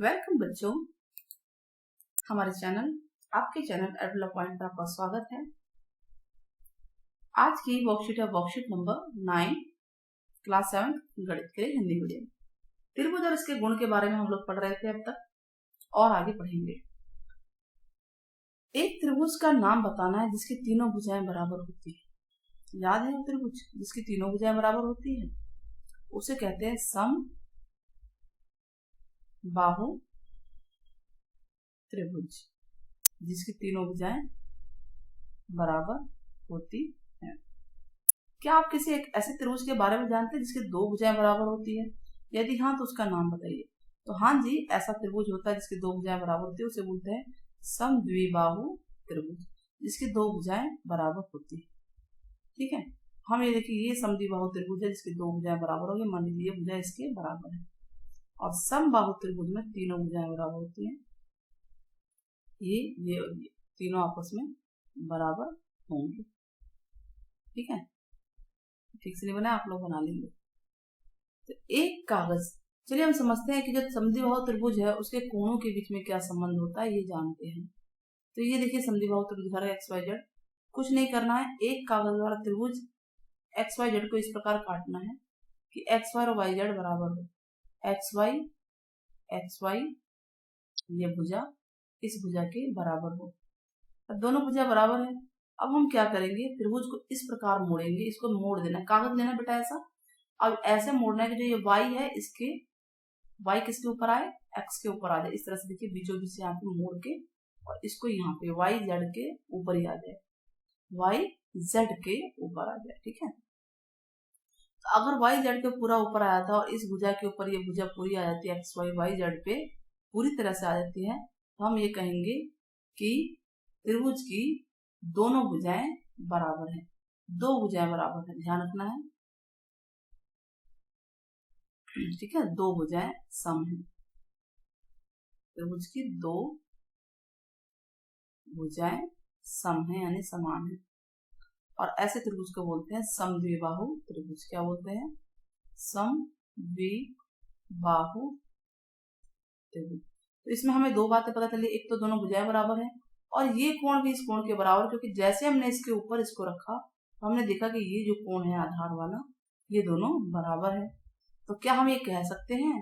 Welcome बच्चों, हमारे channel आपके चैनल एडुला पॉइंट पर आपका स्वागत है। आज की वर्कशीट है वर्कशीट नंबर 9 क्लास 7 गणित के लिए हिंदी मीडियम। त्रिभुज और इसके गुण के बारे में हम लोग पढ़ रहे थे अब तक और आगे पढ़ेंगे। एक त्रिभुज का नाम बताना है जिसकी तीनों भुजाएं बराबर होती है। याद है वो त्रिभुज जिसकी तीनों भुजाएं बराबर होती है, उसे कहते हैं सम बाहु त्रिभुज, जिसकी तीनों भुजाएं बराबर होती हैं। क्या आप किसी एक ऐसे त्रिभुज के बारे में जानते हैं जिसकी दो भुजाएं बराबर होती है? यदि हाँ तो उसका नाम बताइए। तो हाँ जी, ऐसा त्रिभुज होता है जिसकी दो भुजाएं बराबर होती है, उसे बोलते हैं समद्विबाहु त्रिभुज, जिसकी दो भुजाएं बराबर होती है। ठीक है, हम ये देखिए, ये समद्विबाहु त्रिभुज है जिसकी दो भुजाएं बराबर होगी। मान लीजिए भुजाएं इसके बराबर है और समबाहु त्रिभुज में तीनों भुजाएं बराबर होती हैं। ये और ये तीनों आपस में बराबर होंगे। ठीक है, ठीक से नहीं बना, आप लोग बना लेंगे। तो एक कागज, चलिए हम समझते हैं कि जब समद्विबाहु त्रिभुज है उसके कोणों के बीच में क्या संबंध होता है, ये जानते हैं। तो ये देखिए समद्विबाहु त्रिभुज है XYZ, कुछ नहीं करना है, एक कागज द्वारा त्रिभुज XYZ को इस प्रकार काटना है कि XY और YZ बराबर हो। XY ये भुजा इस भुजा के बराबर हो। अब दोनों भुजा बराबर है। अब हम क्या करेंगे, त्रिभुज को इस प्रकार मोड़ेंगे, इसको मोड़ देना, कागज लेना बेटा ऐसा। अब ऐसे मोड़ना है कि जो ये y है, इसके y किसके ऊपर आए, x के ऊपर आ जाए। इस तरह से देखिए बीचों बीच यहाँ पे मोड़ के और इसको यहाँ पे y z के ऊपर ही आ जाए, y z के ऊपर आ जाए। ठीक है, तो अगर y z के पूरा ऊपर आया था और इस भुजा के ऊपर ये भुजा पूरी आ जाती है, x y y z पे पूरी तरह से आ जाती है, तो हम ये कहेंगे कि त्रिभुज की दोनों भुजाएं बराबर हैं। दो भुजाएं बराबर है, ध्यान रखना है। ठीक है, दो भुजाएं सम है। त्रिभुज की दो भुजाएं सम है यानी समान है, और ऐसे त्रिभुज को बोलते हैं समद्विबाहु त्रिभुज। क्या बोलते हैं? समद्विबाहु त्रिभुज। तो इसमें हमें दो बातें पता चली, एक तो दोनों भुजाएं बराबर है और ये कोण भी इस कोण के बराबर, क्योंकि जैसे हमने इसके ऊपर इसको रखा तो हमने देखा कि ये जो कोण है आधार वाला, ये दोनों बराबर है। तो क्या हम ये कह सकते हैं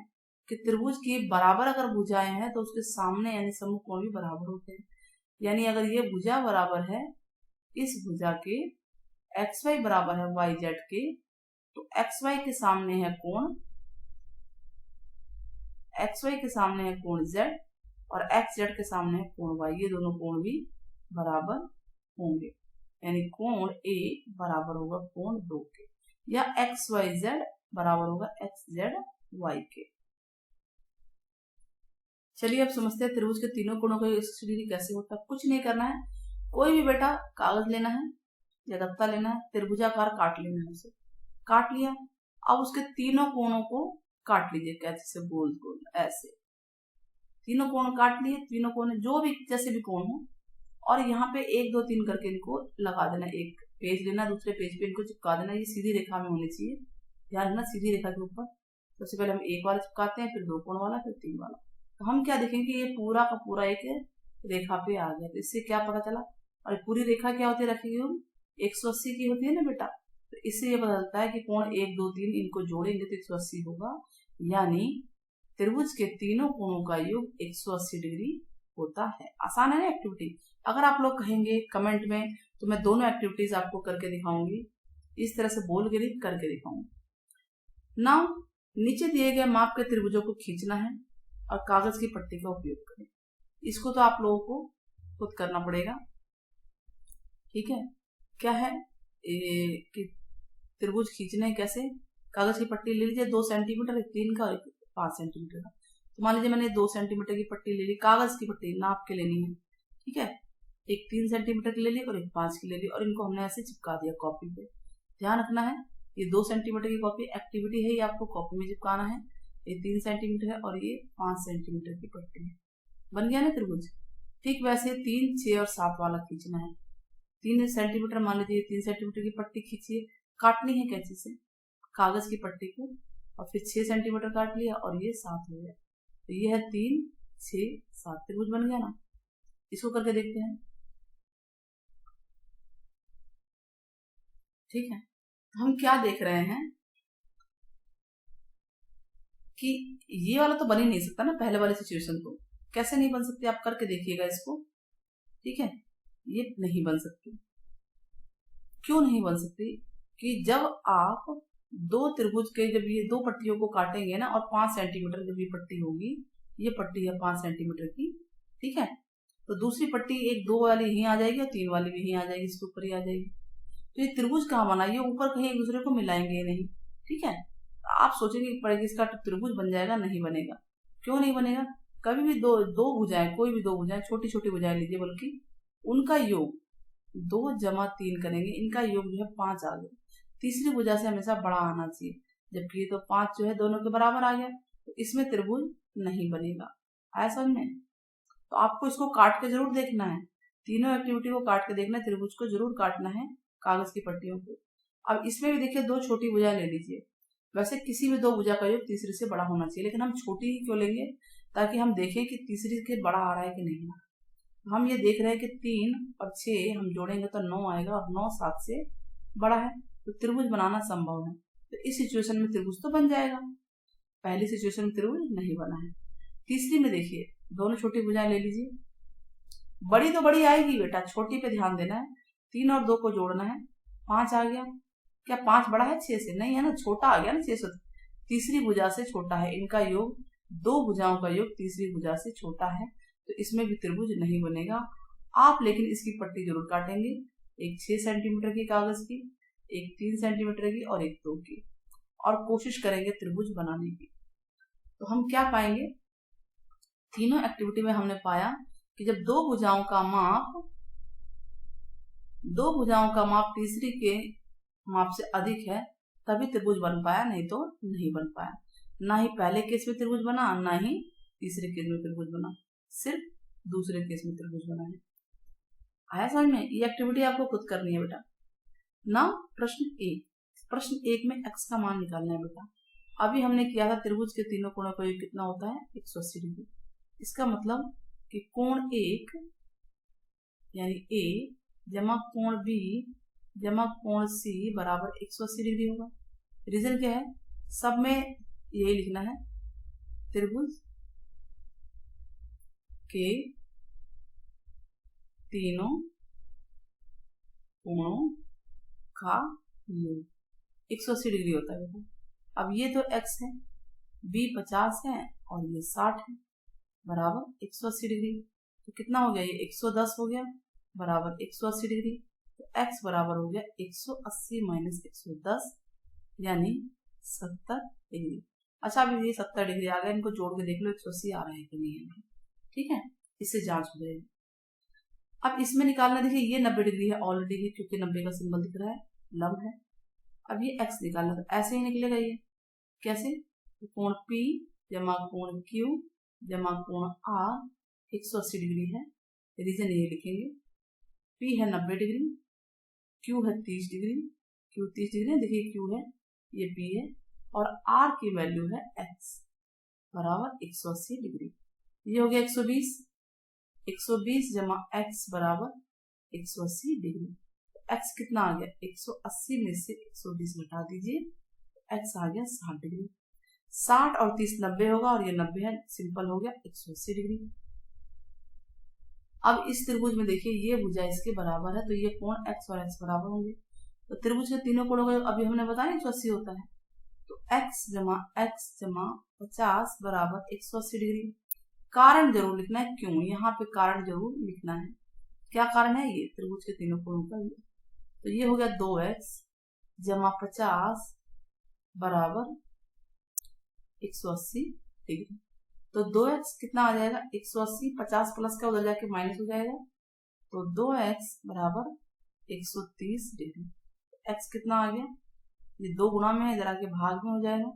कि त्रिभुज की बराबर अगर भुजाएं हैं तो उसके सामने यानी सम्मुख कोण भी बराबर होते हैं। यानी अगर ये भुजा बराबर है इस भुजा के, XY बराबर है YZ के, तो XY के सामने है कोण, XY के सामने है कोण Z और XZ के सामने है कोण Y। ये दोनों कोण भी बराबर होंगे, यानी कोण A बराबर होगा कोण 2 के, या XYZ बराबर होगा XZY के। चलिए अब समझते हैं त्रिभुज के तीनों कोणों का स्टडी कैसे होता है। कुछ नहीं करना है, कोई भी बेटा कागज लेना है या गत्ता लेना है, त्रिभुजाकार काट लेना है, उसे काट लिया। अब उसके तीनों कोणों को काट लीजिए कैंची से गोल गोल, ऐसे तीनों कोण काट लिए। तीनों कोण जो भी जैसे भी कोण हो, और यहाँ पे 1 2 3 करके इनको लगा देना। एक पेज लेना, दूसरे पेज पे इनको चिपका देना। ये सीधी रेखा में होनी चाहिए, ध्यान रखना, सीधी रेखा के ऊपर। सबसे पहले हम एक वाला चिपकाते हैं, फिर 2 कोण वाला, फिर 3 वाला। तो हम क्या देखेंगे, ये पूरा का पूरा एक रेखा पे आ गया। तो इससे क्या पता चला, और पूरी रेखा क्या होती है रखी हुई, 180 की होती है ना बेटा। तो इससे ये पता चलता है कि कोण 1 2 3 इनको जोड़ेंगे तो 180 होगा, यानी त्रिभुज के तीनों कोणों का योग 180 डिग्री होता है। आसान है ना एक्टिविटी। अगर आप लोग कहेंगे कमेंट में तो मैं दोनों एक्टिविटीज आपको करके दिखाऊंगी, इस तरह से बोल के करके दिखाऊंगी। नाउ नीचे दिए गए माप के त्रिभुजों को खींचना है और कागज की पट्टी का उपयोग करें। इसको तो आप लोगों को खुद करना पड़ेगा। ठीक है, क्या है कि त्रिभुज खींचना है कैसे। कागज की पट्टी ले लीजिए 2 सेंटीमीटर, एक 3 का, एक 5 सेंटीमीटर का। तो मान लीजिए मैंने 2 सेंटीमीटर की पट्टी ले ली, कागज की पट्टी नाप के लेनी है। ठीक है, एक 3 सेंटीमीटर की ले ली और एक 5 की ले ली, और इनको हमने ऐसे चिपका दिया कॉपी पे। ध्यान रखना है, ये 2 सेंटीमीटर की कॉपी एक्टिविटी है, ये आपको कॉपी में चिपकाना है। ये 3 सेंटीमीटर है और ये 5 सेंटीमीटर की पट्टी है। बन गया ना त्रिभुज। ठीक वैसे 3 6 और 7 वाला खींचना है। 3 सेंटीमीटर, मान लीजिए 3 सेंटीमीटर की पट्टी खींचिए, काटनी है कैंची से कागज की पट्टी को, और फिर 6 सेंटीमीटर काट लिया और ये 7 हो गया। तो ये है 3 6 7 त्रिभुज बन गया ना। इसको करके देखते हैं। ठीक है, तो हम क्या देख रहे हैं कि ये वाला तो बन ही नहीं सकता ना, पहले वाली सिचुएशन तो कैसे नहीं बन सकती, आप करके देखिएगा इसको। ठीक है, ये नहीं बन सकती। क्यों नहीं बन सकती? कि जब आप दो त्रिभुज के, जब ये दो पट्टियों को काटेंगे ना, और 5 सेंटीमीटर जब ये पट्टी होगी, ये पट्टी है 5 सेंटीमीटर की, ठीक है, तो दूसरी पट्टी एक 2 वाली यहीं आ जाएगी और 3 वाली भी यहीं आ जाएगी, इसके ऊपर ही आ जाएगी। तो ये त्रिभुज कहाँ बना? ये ऊपर कहीं एक दूसरे को मिलाएंगे नहीं। ठीक है, आप सोचेंगे पड़ेगी इसका त्रिभुज बन जाएगा, नहीं बनेगा। क्यों नहीं बनेगा? कभी भी दो भुजाएं, कोई भी दो भुजाएं, छोटी छोटी भुजाएं लीजिए, बल्कि उनका योग 2 जमा 3 करेंगे, इनका योग जो है 5 आ गया। तीसरी भुजा से हमेशा बड़ा आना चाहिए, जबकि ये तो 5 जो है दोनों के बराबर आ गया, तो इसमें त्रिभुज नहीं बनेगा। आया समझ में? तो आपको इसको काट के जरूर देखना है, तीनों एक्टिविटी को काट के देखना है, त्रिभुज को जरूर काटना है कागज की पट्टियों को। अब इसमें भी देखिए 2 छोटी भुजा ले लीजिए। वैसे किसी भी 2 भुजा का योग तीसरी से बड़ा होना चाहिए, लेकिन हम छोटी ही क्यों लेंगे? ताकि हम देखें कि तीसरी के बड़ा आ रहा है कि नहीं। हम ये देख रहे हैं कि 3 और 6 हम जोड़ेंगे तो 9 आएगा, और 9 7 से बड़ा है, तो त्रिभुज बनाना संभव है। तो इस सिचुएशन में त्रिभुज तो बन जाएगा। पहली सिचुएशन में त्रिभुज नहीं बना है। तीसरी में देखिए, दोनों छोटी भुजाएं ले लीजिए। बड़ी तो बड़ी आएगी बेटा, छोटी पे ध्यान देना है। 3 और 2 को जोड़ना है, 5 आ गया। क्या 5 बड़ा है 6 से? नहीं है ना, छोटा आ गया ना 6 से। तीसरी भुजा से छोटा है, इनका योग, 2 भुजाओं का योग तीसरी भुजा से छोटा है, तो इसमें भी त्रिभुज नहीं बनेगा। आप लेकिन इसकी पट्टी जरूर काटेंगे, एक 6 सेंटीमीटर की कागज की, एक 3 सेंटीमीटर की और एक 2 की, और कोशिश करेंगे त्रिभुज बनाने की। तो हम क्या पाएंगे? तीनों एक्टिविटी में हमने पाया कि जब दो भुजाओं का माप तीसरी के माप से अधिक है, तभी त्रिभुज बन पाया, नहीं तो नहीं बन पाया। ना ही पहले केस में त्रिभुज बना, ना ही तीसरे केस में त्रिभुज बना, सिर्फ दूसरे केस में त्रिभुज बना है। आया समझ में? ये एक्टिविटी आपको खुद करनी है बेटा। ना प्रश्न 1 में x का मान निकालना है बेटा। अभी हमने किया था त्रिभुज के तीनों कोणों का योग कितना होता है? 180 डिग्री। इसका मतलब कि कोण 1 यानी A जमा कोण B जमा कोण C बराबर 180 डिग्री होगा। रीजन क्या है? सब में यही लिखना है, त्रिभुज के तीनों कोणों का योग 180 डिग्री होता है बेटा। अब ये तो x है, b 50 है और ये 60 है, बराबर 180 डिग्री। तो कितना हो गया? ये 110 हो गया, बराबर 180 डिग्री। तो x बराबर हो गया 180 माइनस 110 यानी 70 डिग्री। अच्छा, अभी ये 70 डिग्री आ गया, इनको जोड़ के देख लो 180 आ रहा है कि नहीं है। ठीक है, इससे जांच हो जाएगी। अब इसमें निकालना, देखिए ये 90 डिग्री है ऑलरेडी है, क्योंकि 90 का सिंबल दिख रहा है, लंब है। अब ये x निकालना, तो ऐसे ही निकलेगा ये। कैसे? तो कोण P जमा कोण Q जमा कोण R 180 डिग्री है। रीजन ये लिखेंगे, P है 90 डिग्री, Q है 30 डिग्री, Q 30 डिग्री है, देखिए Q है, ये P है, और R की वैल्यू है x बराबर 180 डिग्री। ये हो गया 120 जमा x बराबर 180 डिग्री। x कितना आ गया? 180 में से 120 घटा दीजिए, x आ गया 60 डिग्री। 60 और 30 90 होगा, और ये 90 है, सिंपल हो गया 180 डिग्री। अब इस त्रिभुज में देखिए ये भुजा इसके बराबर है, तो ये कोण x और x बराबर होंगे। तो त्रिभुज के तीनों कोणों का अभी हमने बताया 180 होता है, तो x जमा 50 बराबर 180 डिग्री। कारण जरूर लिखना है, क्यों? यहाँ पे कारण जरूर लिखना है। क्या कारण है? ये त्रिभुज के तीनों कोणों का। तो ये हो गया 2x जमा 50 बराबर 180 डिग्री। तो 2x कितना आ जाएगा? 180, 50 प्लस का उधर जाके माइनस हो जाएगा, तो 2x बराबर 130 डिग्री। x कितना आ गया? ये 2 गुणा में है, इधर आके भाग में हो जाएगा,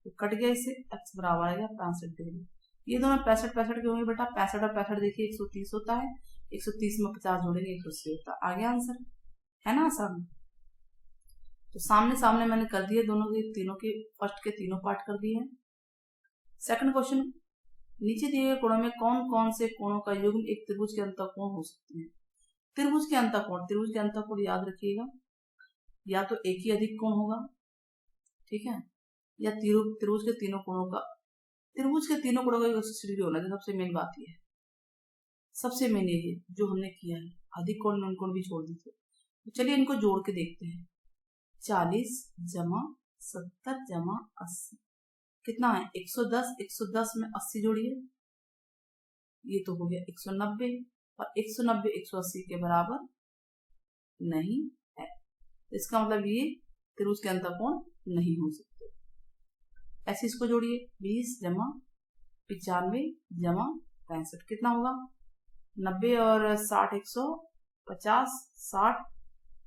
तो कट गया, इससे x बराबर आएगा 65 डिग्री। ये दोनों 65 के होंगे बेटा। 65 और 65 देखिए 130 होता है, 130 में 50 जोड़ेंगे 180 होता है। आ गया आंसर, है ना आसान? तो सामने मैंने कर दिए दोनों के, तीनों के फर्स्ट के तीनों पार्ट कर दिए हैं। सेकंड क्वेश्चन नीचे दिए गए कोणों में कौन कौन से कोणों का युग्म एक त्रिभुज के अंतःकोण हो सकते हैं। त्रिभुज के अंतःकोण याद रखिएगा, या तो एक ही अधिक कोण होगा, ठीक है, या त्रिभुज के तीनों कोणों का 180 डिग्री होना चाहिए। सबसे मेन बात ये है, सबसे मेन ये जो हमने किया है, अधिक कोण न्यून कोण भी छोड़ दी थे। तो चलिए इनको जोड़ के देखते हैं। 40 जमा 70 जमा 80 कितना है 110। 110 में 80 जोड़िए, ये तो हो गया 190, और 190 180 के बराबर नहीं है। इसका मतलब ये त्रिभुज के अंतःकोण नहीं हो सकते। ऐसे इसको जोड़िए, 20 जमा 95 जमा 65 कितना होगा 90 और 60 150, 60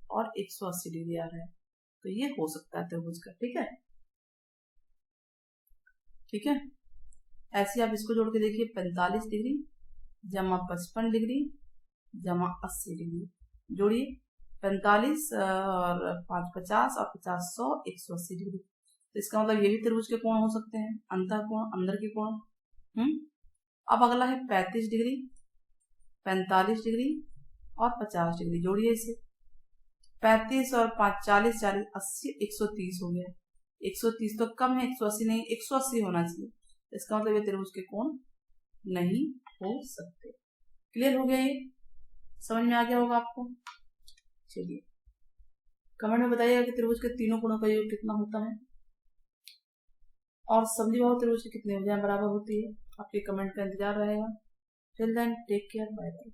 और 180 डिग्री आ रहा है। तो ये हो सकता है त्रिभुज का, ठीक है, ठीक है। ऐसे आप इसको जोड़ के देखिए, 45 डिग्री जमा 55 डिग्री जमा 80 डिग्री, जोड़िए 45 और 5 50 और 50 100 180 डिग्री। तो इसका मतलब ये भी त्रिभुज के कोण हो सकते हैं, अंतःकोण, अंदर के कोण। अब अगला है 35 डिग्री, 45 डिग्री और 50 डिग्री, जोड़िए इसे। 35 और 5 40 40 80 130 हो गया। 130 तो कम है, 180 नहीं, 180 होना चाहिए। इसका मतलब ये त्रिभुज के कोण नहीं हो सकते। क्लियर हो गया, ये समझ में आ गया होगा आपको। चलिए कमेंट में बताइएगा कि त्रिभुज के तीनों कोणों का योग कितना होता है, और समद्विबाहु त्रिभुज के कितने भुजाएं बराबर होती है। आपके कमेंट का इंतजार रहेगा। Till then take care, bye bye.